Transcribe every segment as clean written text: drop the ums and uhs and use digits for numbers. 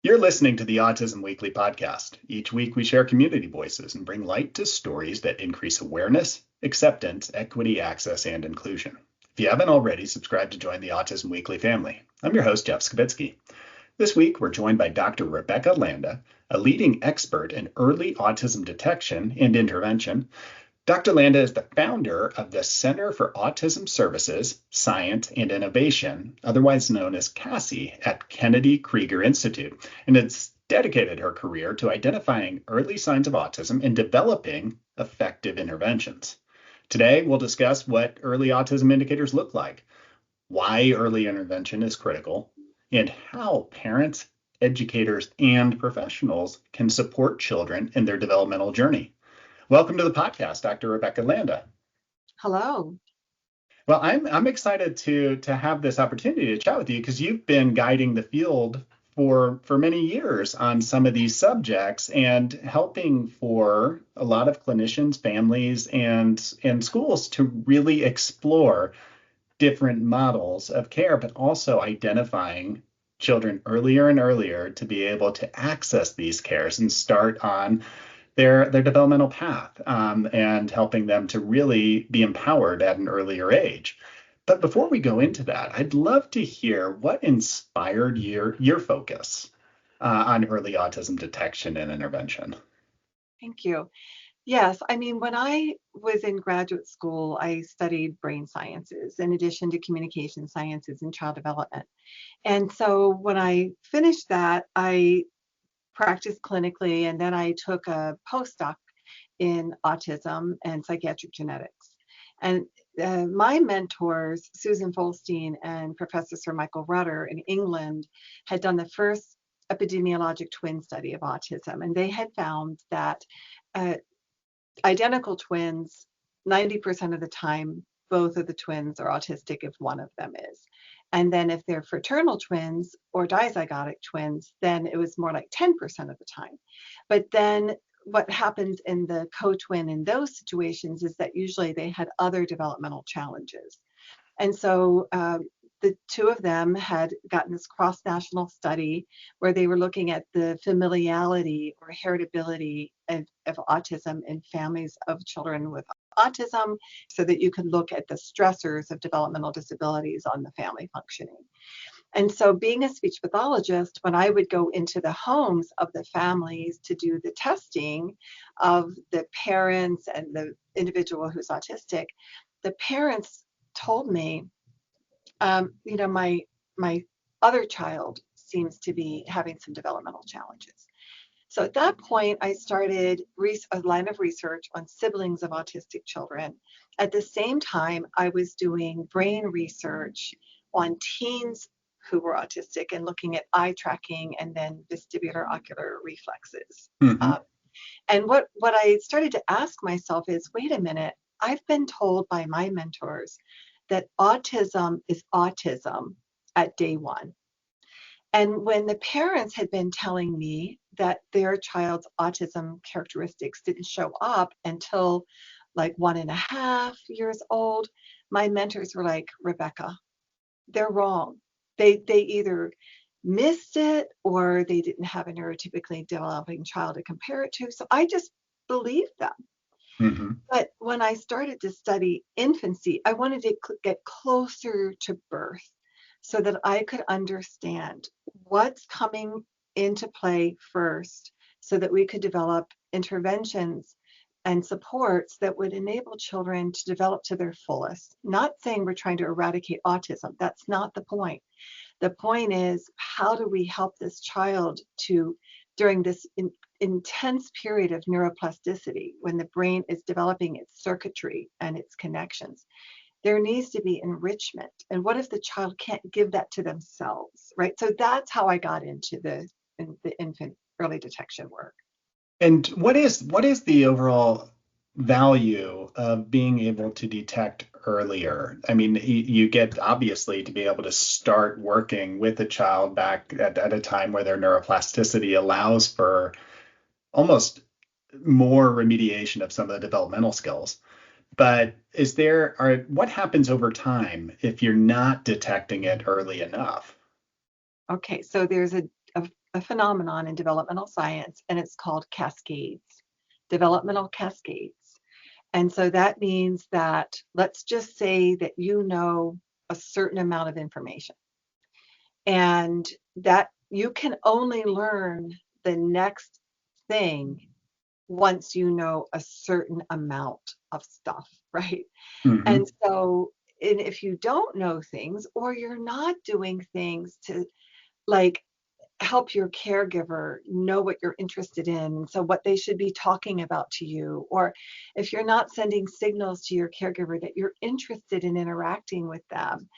You're listening to the Autism Weekly podcast. Each week, we share community voices and bring light to stories that increase awareness, acceptance, equity, access, and inclusion. If you haven't already, subscribe to join the Autism Weekly family. I'm your host, Jeff Skibitsky. This week, we're joined by Dr. Rebecca Landa, a leading expert in early autism detection and intervention. Dr. Landa is the founder of the Center for Autism Services, Science, and Innovation, otherwise known as CASI, at Kennedy Krieger Institute, and has dedicated her career to identifying early signs of autism and developing effective interventions. Today, we'll discuss what early autism indicators look like, why early intervention is critical, and how parents, educators, and professionals can support children in their developmental journey. Welcome to the podcast, Dr. Rebecca Landa. Hello. Well, I'm excited to have this opportunity to chat with you because you've been guiding the field for many years on some of these subjects and helping for a lot of clinicians, families, and schools to really explore different models of care, but also identifying children earlier and earlier to be able to access these cares and start on their developmental path and helping them to really be empowered at an earlier age. But before we go into that, I'd love to hear what inspired your focus on early autism detection and intervention. Thank you. Yes, I mean, when I was in graduate school, I studied brain sciences in addition to communication sciences and child development. And so when I finished that, I practiced clinically, and then I took a postdoc in autism and psychiatric genetics. And my mentors, Susan Folstein and Professor Sir Michael Rutter in England, had done the first epidemiologic twin study of autism. And they had found that identical twins, 90% of the time, both of the twins are autistic if one of them is. And then if they're fraternal twins or dizygotic twins, then it was more like 10% of the time. But then what happens in the co-twin in those situations is that usually they had other developmental challenges. And so the two of them had gotten this cross-national study where they were looking at the familiality or heritability of autism in families of children with autism, so that you could look at the stressors of developmental disabilities on the family functioning. And so being a speech pathologist, when I would go into the homes of the families to do the testing of the parents and the individual who's autistic, the parents told me, my other child seems to be having some developmental challenges. So at that point, I started a line of research on siblings of autistic children. At the same time, I was doing brain research on teens who were autistic and looking at eye tracking and then vestibular ocular reflexes. Mm-hmm. And what I started to ask myself is, wait a minute, I've been told by my mentors that autism is autism at day one. And when the parents had been telling me that their child's autism characteristics didn't show up until like 1.5 years old, my mentors were like, Rebecca, they're wrong. They either missed it or they didn't have a neurotypically developing child to compare it to. So I just believed them. Mm-hmm. But when I started to study infancy, I wanted to get closer to birth so that I could understand what's coming into play first so that we could develop interventions and supports that would enable children to develop to their fullest. Not saying we're trying to eradicate autism. That's not the point. The point is, how do we help this child to, during this intense period of neuroplasticity, when the brain is developing its circuitry and its connections, there needs to be enrichment. And what if the child can't give that to themselves, right? So that's how I got into the infant early detection work. And what is the overall value of being able to detect earlier? I mean, you get obviously to be able to start working with a child back at a time where their neuroplasticity allows for almost more remediation of some of the developmental skills. But what happens over time if you're not detecting it early enough? Okay, so there's a phenomenon in developmental science, and it's called cascades, developmental cascades. And so that means that, let's just say that you know a certain amount of information, and that you can only learn the next thing once you know a certain amount of stuff, right? Hmm. And so, and if you don't know things, or you're not doing things to, like, help your caregiver know what you're interested in, so what they should be talking about to you, or if you're not sending signals to your caregiver that you're interested in interacting with them,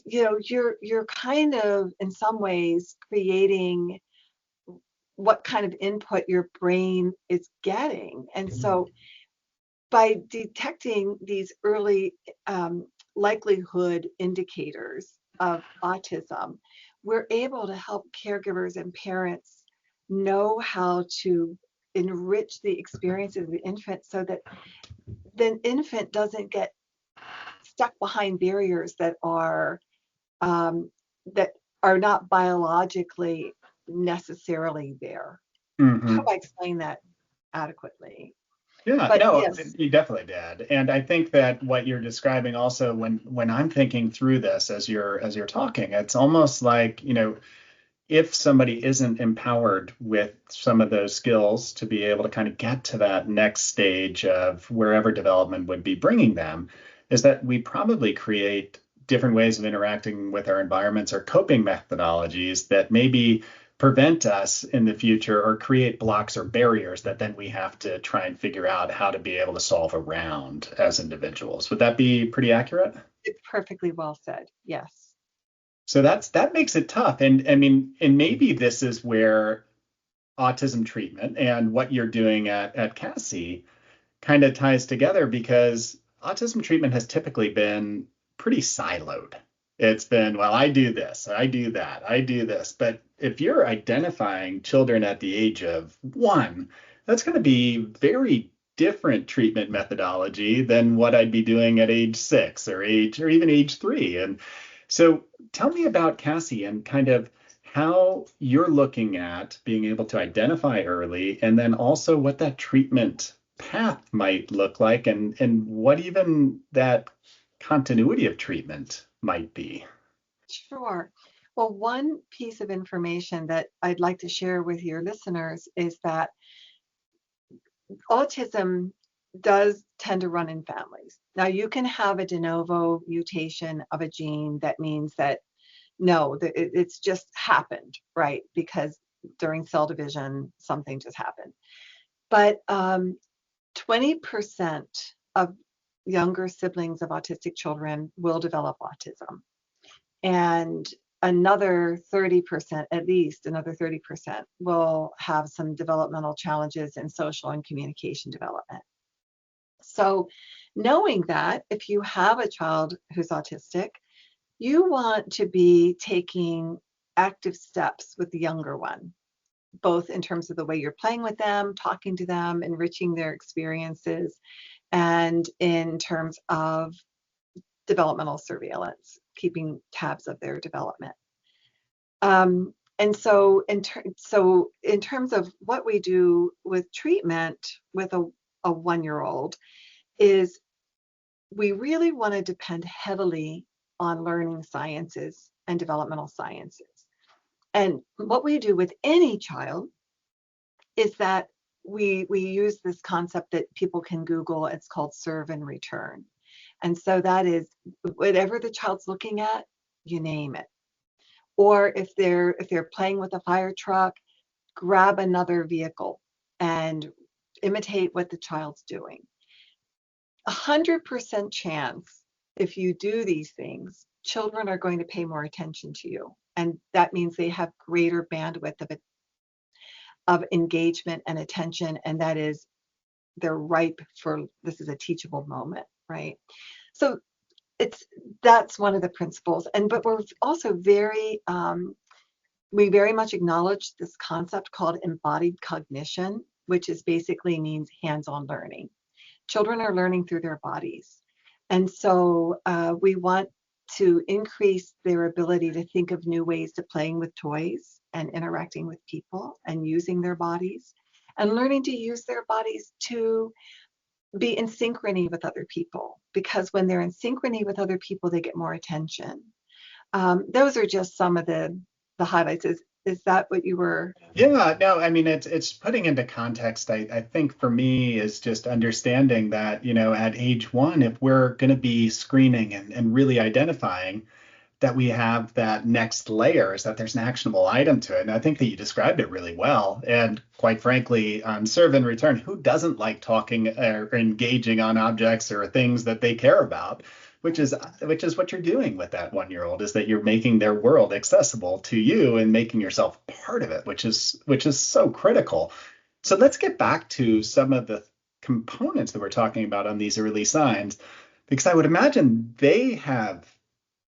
you're kind of in some ways creating what kind of input your brain is getting. And so by detecting these early likelihood indicators of autism, we're able to help caregivers and parents know how to enrich the experiences of the infant so that the infant doesn't get stuck behind barriers um, that are not biologically necessarily there. I hope Hmm. I explained that adequately. Yeah, But no, yes, you definitely did. And I think that what you're describing also when I'm thinking through this as you're talking, it's almost like, if somebody isn't empowered with some of those skills to be able to kind of get to that next stage of wherever development would be bringing them, is that we probably create different ways of interacting with our environments or coping methodologies that maybe prevent us in the future or create blocks or barriers that then we have to try and figure out how to be able to solve around as individuals. Would that be pretty accurate? it's perfectly well said. Yes. So that makes it tough. And I mean, and maybe this is where autism treatment and what you're doing at Cassie kind of ties together, because autism treatment has typically been pretty siloed. It's been, well, I do this, I do that, I do this. But if you're identifying children at the age of 1, that's going to be very different treatment methodology than what I'd be doing at age 6 or even age 3. And so tell me about Cassie and kind of how you're looking at being able to identify early, and then also what that treatment path might look like, and what even that continuity of treatment might be. Sure. Well, one piece of information that I'd like to share with your listeners is that autism does tend to run in families. Now, you can have a de novo mutation of a gene that means that no, it's just happened, right? Because during cell division, something just happened. But 20% of younger siblings of autistic children will develop autism. And another 30%, at least another 30%, will have some developmental challenges in social and communication development. So, knowing that if you have a child who's autistic, you want to be taking active steps with the younger one, both in terms of the way you're playing with them, talking to them, enriching their experiences, and in terms of developmental surveillance, keeping tabs of their development. And so, in terms of what we do with treatment with a 1-year-old, is we really want to depend heavily on learning sciences and developmental sciences. And what we do with any child is that we use this concept that people can Google. It's called serve and return. And so that is whatever the child's looking at, you name it. Or if they're playing with a fire truck, grab another vehicle and imitate what the child's doing. 100% chance, if you do these things, children are going to pay more attention to you. And that means they have greater bandwidth of engagement and attention. And that is, they're ripe for, this is a teachable moment, right? So it's, that's one of the principles. But we're also we very much acknowledge this concept called embodied cognition, which is basically means hands-on learning. Children are learning through their bodies. And so we want to increase their ability to think of new ways to playing with toys and interacting with people and using their bodies and learning to use their bodies to be in synchrony with other people. Because when they're in synchrony with other people, they get more attention. Those are just some of the highlights. Is that what you were? Yeah, no, I mean it's putting into context. I think for me is just understanding that, at age 1, if we're going to be screening and really identifying that we have that next layer is that there's an actionable item to it. And I think that you described it really well. And quite frankly, on serve and return, who doesn't like talking or engaging on objects or things that they care about? Which is what you're doing with that 1-year-old, is that you're making their world accessible to you and making yourself part of it, which is so critical. So let's get back to some of the components that we're talking about on these early signs, because I would imagine they have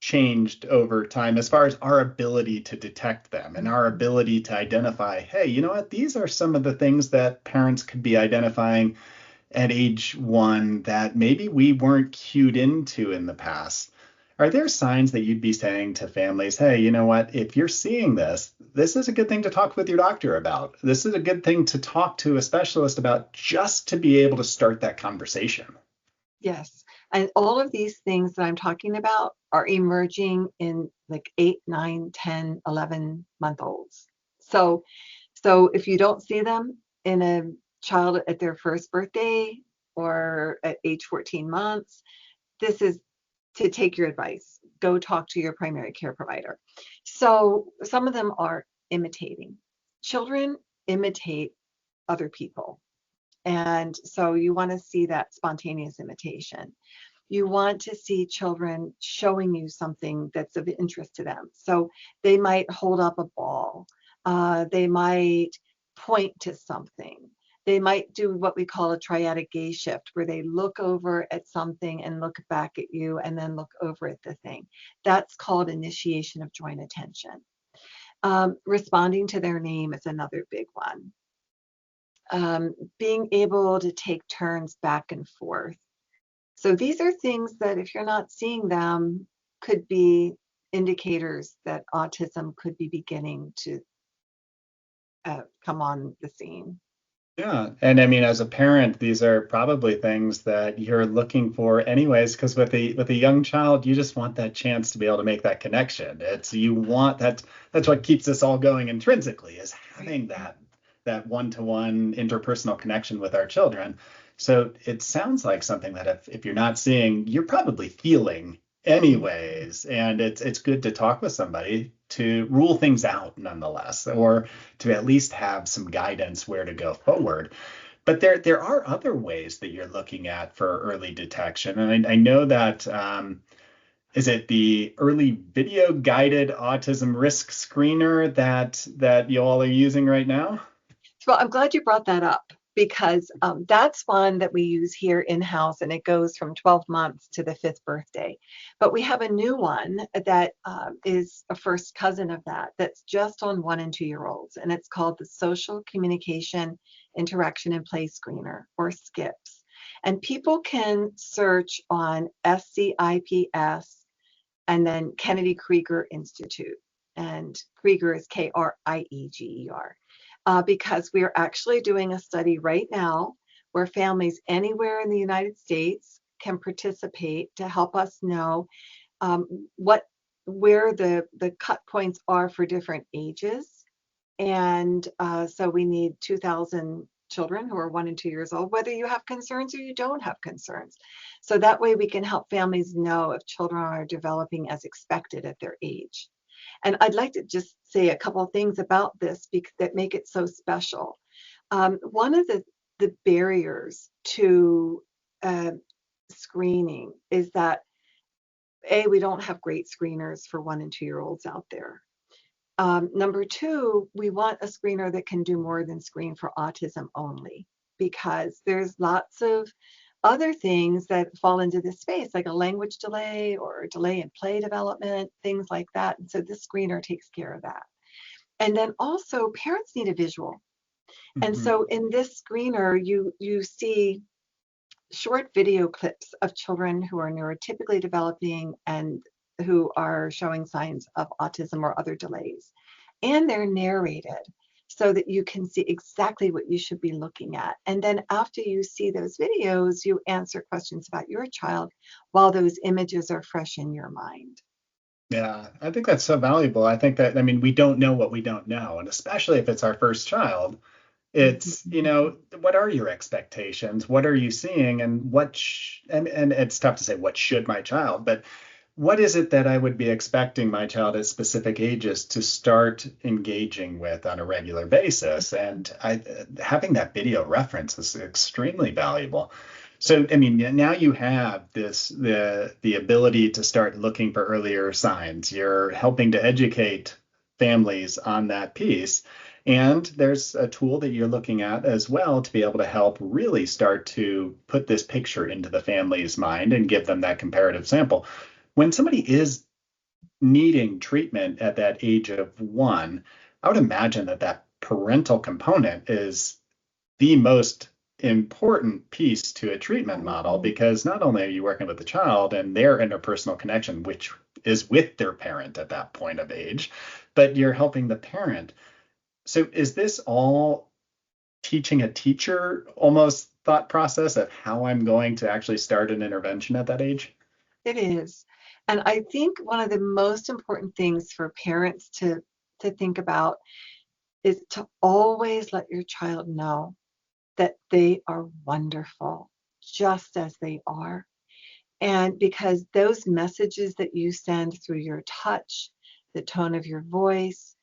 changed over time as far as our ability to detect them and our ability to identify, hey, you know what, these are some of the things that parents could be identifying at age 1 that maybe we weren't cued into in the past. Are there signs that you'd be saying to families, hey, you know what, if you're seeing this, this is a good thing to talk with your doctor about. This is a good thing to talk to a specialist about, just to be able to start that conversation? Yes. And all of these things that I'm talking about are emerging in like 8, 9, 10, 11-month olds. So if you don't see them in a child at their first birthday or at age 14 months, this is to take your advice. Go talk to your primary care provider. So some of them are imitating. Children imitate other people. And so you want to see that spontaneous imitation. You want to see children showing you something that's of interest to them. So they might hold up a ball. They might point to something. They might do what we call a triadic gaze shift, where they look over at something and look back at you and then look over at the thing. That's called initiation of joint attention. Responding to their name is another big one. Being able to take turns back and forth. So these are things that, if you're not seeing them, could be indicators that autism could be beginning to come on the scene. Yeah. And I mean, as a parent, these are probably things that you're looking for anyways, because with a young child, you just want that chance to be able to make that connection. It's you want that. That's what keeps us all going intrinsically, is Right. having that one-to-one interpersonal connection with our children. So it sounds like something that if you're not seeing, you're probably feeling anyways. And it's good to talk with somebody to rule things out nonetheless, or to at least have some guidance where to go forward. But there are other ways that you're looking at for early detection. And I know that is it the early video guided autism risk screener that you all are using right now? Well, I'm glad you brought that up, because that's one that we use here in-house, and it goes from 12 months to the 5th birthday. But we have a new one that is a first cousin of that, that's just on 1 and 2-year-olds, and it's called the Social Communication Interaction and Play Screener, or SCIPS. And people can search on SCIPS and then Kennedy Krieger Institute. And Krieger is Krieger, because we're actually doing a study right now where families anywhere in the United States can participate to help us know what where the cut points are for different ages. And so we need 2,000 children who are 1 and 2 years old, whether you have concerns or you don't have concerns. So that way we can help families know if children are developing as expected at their age. And I'd like to just say a couple of things about this that make it so special. One of the barriers to uh, screening is that, A, we don't have great screeners for 1 and 2-year-olds out there. Number two, we want a screener that can do more than screen for autism only, because there's lots of other things that fall into this space, like a language delay or delay in play development, things like that. And so this screener takes care of that. And then also, parents need a visual. And Mhm. so in this screener, you see short video clips of children who are neurotypically developing and who are showing signs of autism or other delays. And they're narrated so that you can see exactly what you should be looking at. And then after you see those videos, you answer questions about your child while those images are fresh in your mind. Yeah, I think that's so valuable. I think that, I mean, we don't know what we don't know. And especially if it's our first child, it's, Mhm. what are your expectations? What are you seeing? And and it's tough to say what should my child, but what is it that I would be expecting my child at specific ages to start engaging with on a regular basis? And having that video reference is extremely valuable. So, I mean, now you have the ability to start looking for earlier signs. You're helping to educate families on that piece. And there's a tool that you're looking at as well to be able to help really start to put this picture into the family's mind and give them that comparative sample. When somebody is needing treatment at that age of 1, I would imagine that that parental component is the most important piece to a treatment model, because not only are you working with the child and their interpersonal connection, which is with their parent at that point of age, but you're helping the parent. So is this all teaching a teacher almost thought process of how I'm going to actually start an intervention at that age? It is. And I think one of the most important things for parents to think about is to always let your child know that they are wonderful just as they are. And because those messages that you send through your touch, the tone of your voice,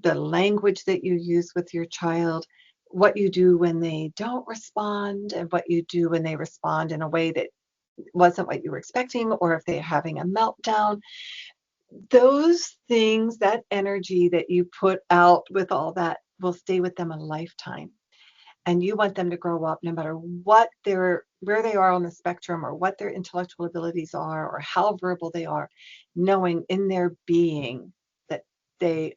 the language that you use with your child, what you do when they don't respond, and what you do when they respond in a way that wasn't what you were expecting, or if they're having a meltdown, those things, that energy that you put out with all that will stay with them a lifetime. And you want them to grow up no matter what where they are on the spectrum, or what their intellectual abilities are, or how verbal they are, knowing in their being that they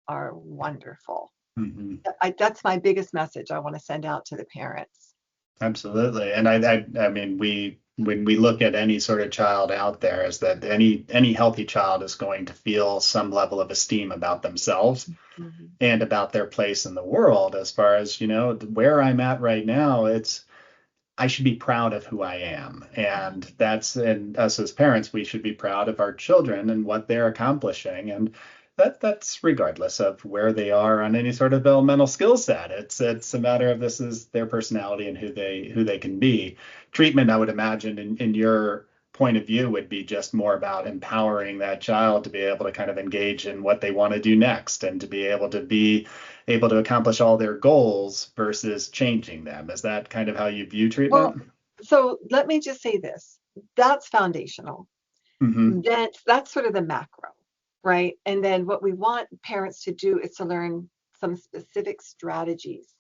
are wonderful. Mhm. That's my biggest message I want to send out to the parents. Absolutely. And I mean, when we look at any sort of child out there, is that any healthy child is going to feel some level of esteem about themselves Mhm. and about their place in the world. As far as, where I'm at right now, I should be proud of who I am. And us as parents, we should be proud of our children and what they're accomplishing. And that's regardless of where they are on any sort of developmental skill set. It's a matter of this is their personality and who they can be. Treatment, I would imagine, in your point of view, would be just more about empowering that child to be able to kind of engage in what they want to do next, and to be able to accomplish all their goals versus changing them. Is that kind of how you view Well, treatment? so let me just say this. That's foundational. Hmm. That's sort of the macro, right? And then what we want parents to do is to learn some specific strategies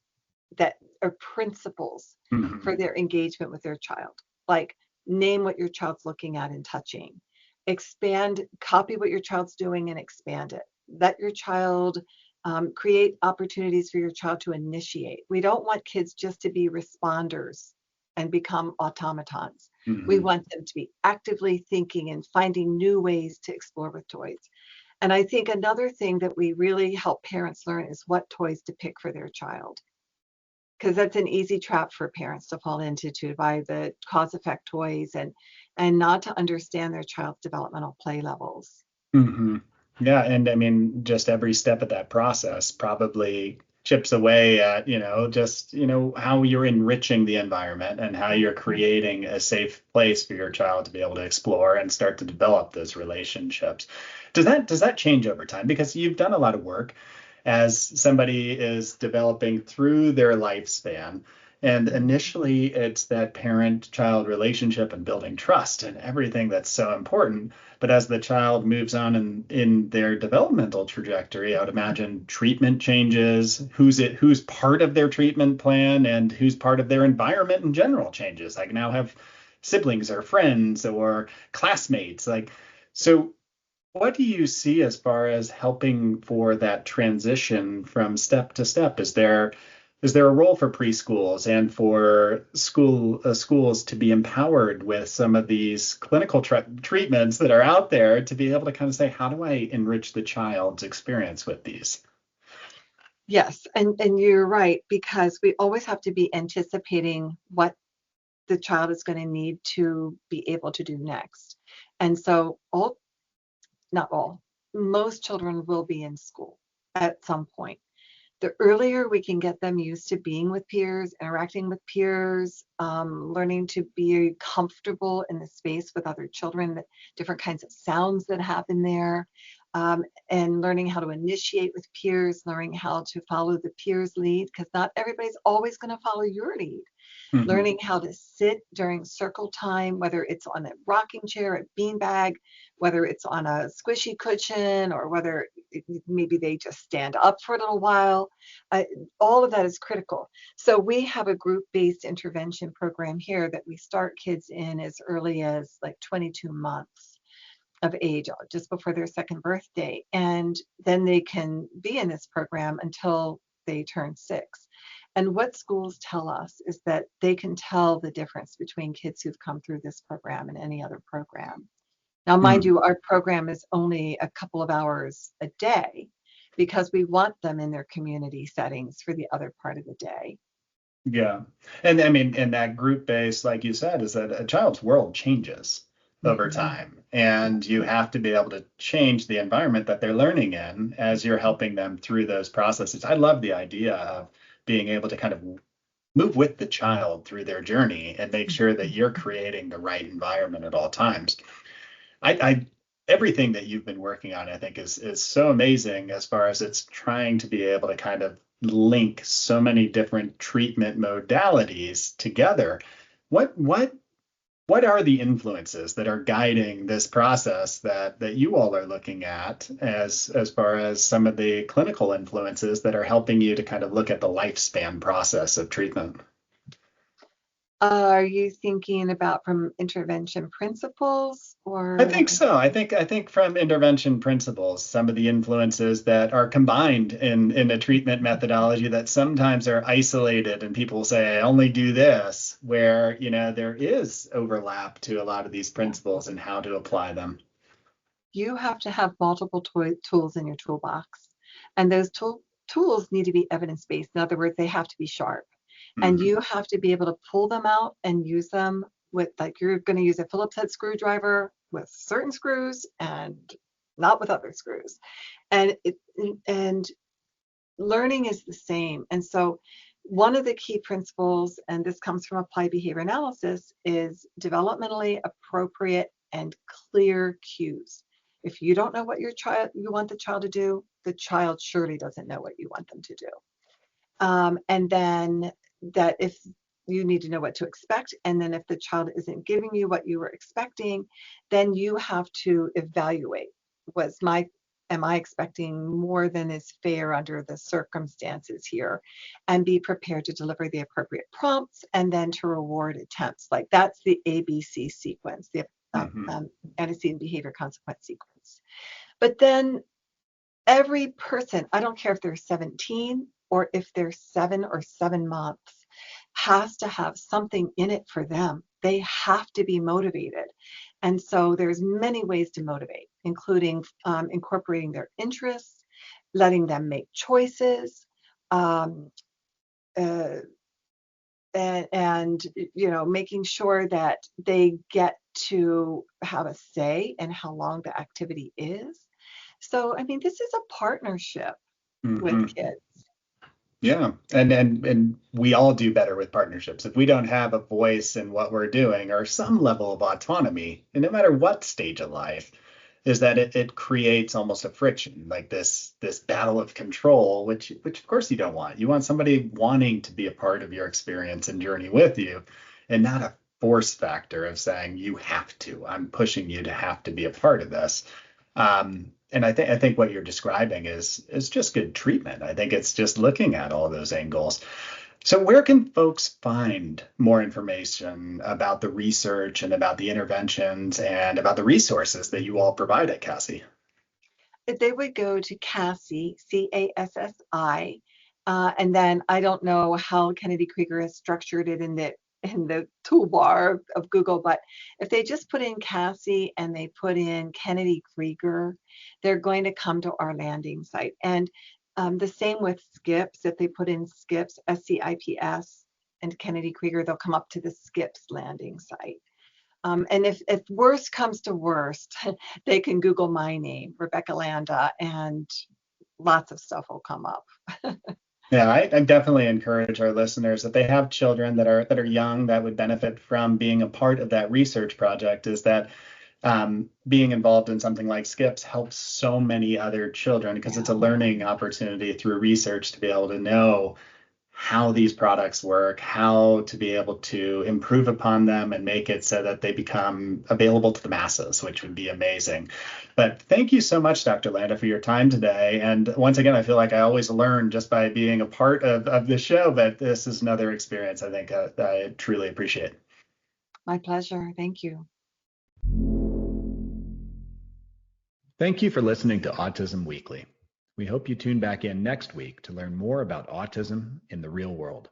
that are principles Hmm. for their engagement with their child. Like, name what your child's looking at and touching. Expand, copy what your child's doing and expand it. Let your child create opportunities for your child to initiate. We don't want kids just to be responders and become automatons. We Hmm. want them to be actively thinking and finding new ways to explore with toys. And I think another thing that we really help parents learn is what toys to pick for their child, because that's an easy trap for parents to fall into, to buy the cause effect toys and not to understand their child's developmental play levels. Hmm. Yeah, and I mean, just every step of that process probably chips away at, just, how you're enriching the environment and how you're Mhm. creating a safe place for your child to be able to explore and start to develop those relationships. Does that change over time? Because you've done a lot of work as somebody is developing through their lifespan. And initially, it's that parent-child relationship and building trust and everything that's so important. But as the child moves on in their developmental trajectory, I would imagine treatment changes, who's part of their treatment plan and who's part of their environment in general changes. Like, now have siblings or friends or classmates. Like, so what do you see as far as helping for that transition from step to step? Is there Is there a role for preschools and for schools to be empowered with some of these clinical treatments that are out there to be able to kind of say, how do I enrich the child's experience with these? Yes, and you're right, because we always have to be anticipating what the child is going to need to be able to do next. And so not all, most children will be in school at some point. The earlier we can get them used to being with peers, interacting with peers, learning to be comfortable in the space with other children, the different kinds of sounds that happen there, and learning how to initiate with peers, learning how to follow the peers' lead, because not everybody's always going to follow your lead. Hmm. Learning how to sit during circle time, whether it's on a rocking chair, a beanbag, whether it's on a squishy cushion, or whether maybe they just stand up for a little while. Uh, all of that is critical. So we have a group-based intervention program here that we start kids in as early as like 22 months of age, just before their second birthday. And then they can be in this program until they turn 6. And what schools tell us is that they can tell the difference between kids who've come through this program and any other program. Now, mind Hmm. you, our program is only a couple of hours a day because we want them in their community settings for the other part of the day. Yeah. And I mean, and that group base, like you said, is that a child's world changes over Mhm. time. And you have to be able to change the environment that they're learning in as you're helping them through those processes. I love the idea of being able to kind of move with the child through their journey and make sure that you're creating the right environment at all times. I everything that you've been working on, I think, is so amazing as far as it's trying to be able to kind of link so many different treatment modalities together. What what what are the influences that are guiding this process that you all are looking at as far as some of the clinical influences that are helping you to kind of look at the lifespan process of treatment? Are you thinking about from intervention principles I or? think so. I think from intervention principles, some of the influences that are combined in a treatment methodology that sometimes are isolated and people say, I only do this, where, there is overlap to a lot of these principles and how to apply them. You have to have multiple tools in your toolbox, and those tools need to be evidence-based. In other words, they have to be sharp, and Hmm. you have to be able to pull them out and use them with, like, you're going to use a Phillips head screwdriver with certain screws and not with other screws. And and learning is the same. And so one of the key principles, and this comes from applied behavior analysis, is developmentally appropriate and clear cues. If you don't know what you want the child to do, the child surely doesn't know what you want them to do. And then that if you need to know what to expect, and then if the child isn't giving you what you were expecting, then you have to evaluate, was my am I expecting more than is fair under the circumstances here, and be prepared to deliver the appropriate prompts and then to reward attempts. Like, that's the ABC sequence, the Hmm. antecedent behavior consequence sequence. But then every person, I don't care if they're 17 or if they're 7 or 7 months, has to have something in it for them. They have to be motivated. And so there's many ways to motivate, including incorporating their interests, letting them make choices, um, uh, and making sure that they get to have a say in how long the activity is. So, I mean, this is a partnership with Hmm. kids. Yeah, and we all do better with partnerships. If we don't have a voice in what we're doing or some level of autonomy, and no matter what stage of life, is that it creates almost a friction, like this battle of control, which of course you don't want. You want somebody wanting to be a part of your experience and journey with you, and not a force factor of saying you have to. I'm pushing you to have to be a part of this. And I think what you're describing is just good treatment. I think it's just looking at all those angles. So where can folks find more information about the research and about the interventions and about the resources that you all provide at Cassie? They would go to Cassie, CASSI, And then I don't know how Kennedy Krieger has structured it in the toolbar of Google, but if they just put in Cassie and they put in Kennedy Krieger, they're going to come to our landing site. And the same with SCIPS. If they put in SCIPS, SCIPS, and Kennedy Krieger, they'll come up to the SCIPS landing site. And if worst comes to worst, they can Google my name, Rebecca Landa, and lots of stuff will come up. Yeah, I definitely encourage our listeners that they have children that are young that would benefit from being a part of that research project. Is that being involved in something like SCIPS helps so many other children because it's a learning opportunity through research to be able to know how these products work, how to be able to improve upon them and make it so that they become available to the masses, which would be amazing. But thank you so much, Dr. Landa, for your time today. And once again, I feel like I always learn just by being a part of the show, but this is another experience I think I truly appreciate. My pleasure. Thank you. Thank you for listening to Autism Weekly. We hope you tune back in next week to learn more about autism in the real world.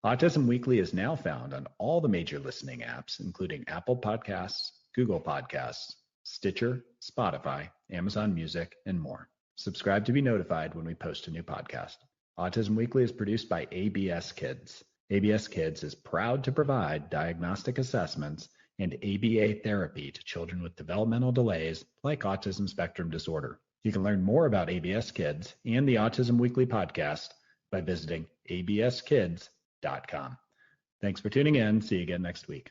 Autism Weekly is now found on all the major listening apps, including Apple Podcasts, Google Podcasts, Stitcher, Spotify, Amazon Music, and more. Subscribe to be notified when we post a new podcast. Autism Weekly is produced by ABS Kids. ABS Kids is proud to provide diagnostic assessments and ABA therapy to children with developmental delays like autism spectrum disorder. You can learn more about ABS Kids and the Autism Weekly podcast by visiting abskids.com. Thanks for tuning in. See you again next week.